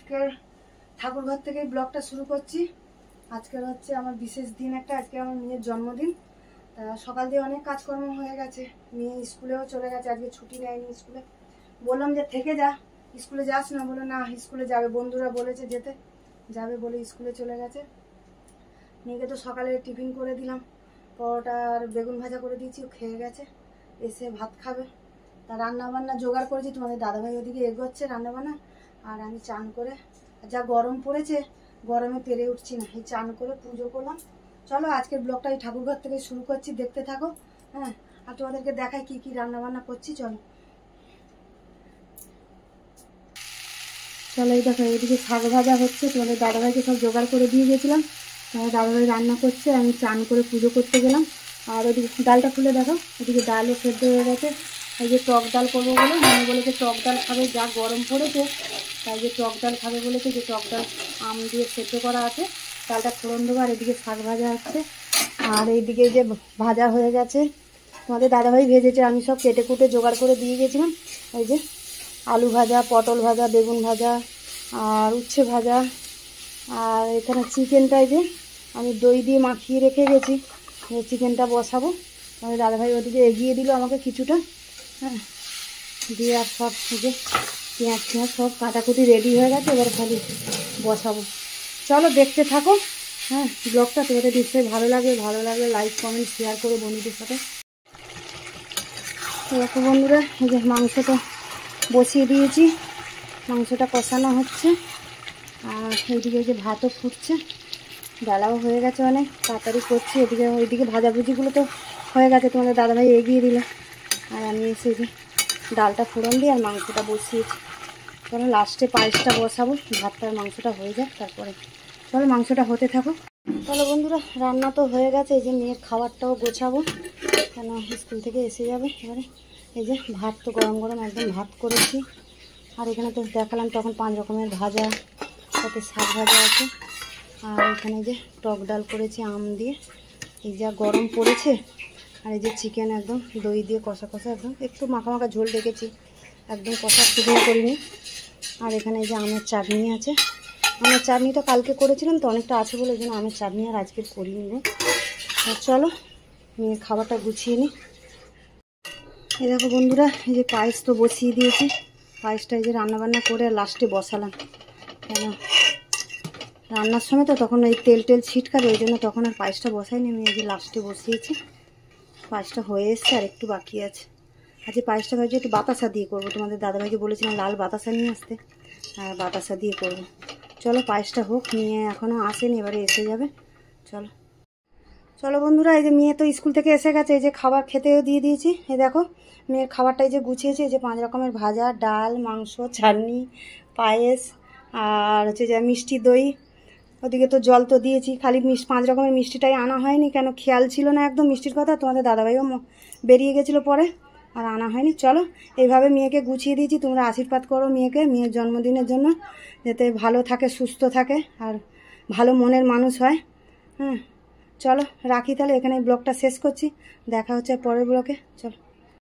আজকের ঠাকুরঘর থেকে ব্লগটা শুরু করছি। আজকের হচ্ছে আমার বিশেষ দিন একটা, আজকে আমার মেয়ের জন্মদিন। তা সকাল দিয়ে অনেক কাজকর্ম হয়ে গেছে, মেয়ে স্কুলেও চলে গেছে, আজকে ছুটি নেয়নি স্কুলে। বললাম যে থেকে যা, স্কুলে যাস না, বলে না স্কুলে যাবে, বন্ধুরা বলেছে যেতে যাবে বলে স্কুলে চলে গেছে। মেয়েকে তো সকালে টিফিন করে দিলাম, পরোটা আর বেগুন ভাজা করে দিয়েছি, ও খেয়ে গেছে, এসে ভাত খাবে। তা রান্নাবান্না জোগাড় করেছি, তোমাদের দাদাভাই ওদিকে এগোচ্ছে রান্নাবান্না, আর আমি চান করে, যা গরম পড়েছে গরমে পেরে উঠছি না, এই চান করে পুজো করলাম। চলো আজকের ব্লগটা এই ঠাকুরঘর থেকে শুরু করছি, দেখতে থাকো। হ্যাঁ, আর তোমাদেরকে দেখাই কি কি রান্নাবান্না করছি। চলো চলো এই দেখো, এদিকে শাক ভাজা হচ্ছে, তোমাদের দাদাভাইকে সব জোগাড় করে দিয়ে গেছিলাম, তোমাদের দাদাভাই রান্না করছে, আমি চান করে পুজো করতে গেলাম। আর ওদিকে ডালটা খুলে দেখো, ওদিকে ডালও সেদ্ধ হয়ে গেছে। এই যে টক ডাল করবো বলে মনে বলেছে টক ডাল খাবে, যা গরম পড়েছে, তাই যে টক ডাল খাবে বলেছে, যে টক ডাল আম দিয়ে সেদ্ধ করা আছে, ডালটা ফোড়ন দেবো। আর এদিকে শাক ভাজা হচ্ছে, আর এইদিকে যে ভাজা হয়ে গেছে, তোমাদের দাদাভাই ভেজেছে, আমি সব কেটে কুটে জোগাড় করে দিয়ে গেছিলাম। এই যে আলু ভাজা, পটল ভাজা, বেগুন ভাজা, আর উচ্ছে ভাজা, আর এখানে চিকেনটাই যে আমি দই দিয়ে মাখিয়ে রেখে গেছি, চিকেনটা বসাবো। আমাদের দাদাভাই ওদিকে এগিয়ে দিল আমাকে কিছুটা, হ্যাঁ, দিয়ে আর সব যে পেঁয়াজ পেঁয়াজ সব কাটাকুটি রেডি হয়ে গেছে, এবার খালি বসাবো। চলো দেখতে থাকো। হ্যাঁ, ব্লগটা তোমাদের নিশ্চয়ই ভালো লাগবে লাইক কমেন্ট শেয়ার করো বন্ধুদের সাথে। দেখো বন্ধুরা, এই যে মাংসটা বসিয়ে দিয়েছি, মাংসটা কষানো হচ্ছে, আর এইদিকে যে ভাতও ফুটছে, ডালাও হয়ে গেছে, অনেক তাড়াতাড়ি করছি। এদিকে ওইদিকে ভাজাভুজিগুলো তো হয়ে গেছে, তোমাদের দাদাভাই এগিয়ে দিল, আর আমি এসে যে ডালটা ফোড়ন দিয়ে আর মাংসটা বসিয়েছি। চলো লাস্টে পায়েসটা বসাবো, ভাতটা আর মাংসটা হয়ে যাক, তারপরে চলো মাংসটা হতে থাকো। চলো বন্ধুরা, রান্না তো হয়ে গেছে, এই যে মেয়ের খাবারটাও গোছাবো, কেন স্কুল থেকে এসে যাবে এবারে। এই যে ভাত তো গরম গরম একদম ভাত করেছি, আর এখানে তো দেখালাম তখন 5 রকমের ভাজা, সাথে শাক ভাজা আছে, আর এখানে যে টক ডাল করেছি আম দিয়ে, এই যা গরম পড়েছে, আর এই যে চিকেন একদম দই দিয়ে কষা কষা, একদম একটু মাখা মাখা ঝোল রেখেছি, একদম কষা শুকনো করিনি। আর এখানে এই যে আমের চাটনি আছে, আমের চাটনিটা কালকে করেছিলাম তো অনেকটা আছে বলে, এই জন্য আমের চাটনি আর আজকে করিনি রে। চলো মেয়ের খাবারটা গুছিয়ে নিই। এই দেখো বন্ধুরা, এই যে পায়েস তো বসিয়ে দিয়েছি, পায়েসটা এই যে রান্নাবান্না করে লাস্টে বসালাম, কেন রান্নার সময় তো তখন এই তেল ছিটকাবে, ওই জন্য তখন আর পায়েসটা বসাইনি, আমি এই যে লাস্টে বসিয়েছি। পায়েসটা হয়ে এসছে, আর একটু বাকি আছে। আজকে পায়েসটা ভাবছি একটু বাতাসা দিয়ে করবো, তোমাদের দাদাভাইকে বলেছিলাম লাল বাতাসা নিয়ে আসতে, আর বাতাসা দিয়ে করবো। চলো পায়েসটা হোক, নিয়ে এখনও আসেনি, এবারে এসে যাবে। চলো চলো বন্ধুরা, এই যে মেয়ে তো স্কুল থেকে এসে গেছে, এই যে খাবার খেতেও দিয়ে দিয়েছি। এই দেখো মেয়ের খাবারটা এই যে গুছিয়েছি, এই যে 5 রকমের ভাজা, ডাল, মাংস, চাটনি, পায়েস, আর হচ্ছে যে মিষ্টি দই, ওদিকে তো জল তো দিয়েছি, খালি 5 রকমের মিষ্টিটাই আনা হয়নি, কেন খেয়াল ছিল না একদম মিষ্টির কথা, তোমাদের দাদাভাইও বেরিয়ে গেছিলো পরে, আর আনা হয়নি। চলো এইভাবে মেয়েকে গুছিয়ে দিয়েছি, তোমরা আশীর্বাদ করো মেয়েকে, মেয়ের জন্মদিনের জন্য যাতে ভালো থাকে, সুস্থ থাকে, আর ভালো মনের মানুষ হয়। হ্যাঁ চলো রাখি তাহলে, এখানে ব্লগটা শেষ করছি, দেখা হচ্ছে পরের ব্লগে। চলো।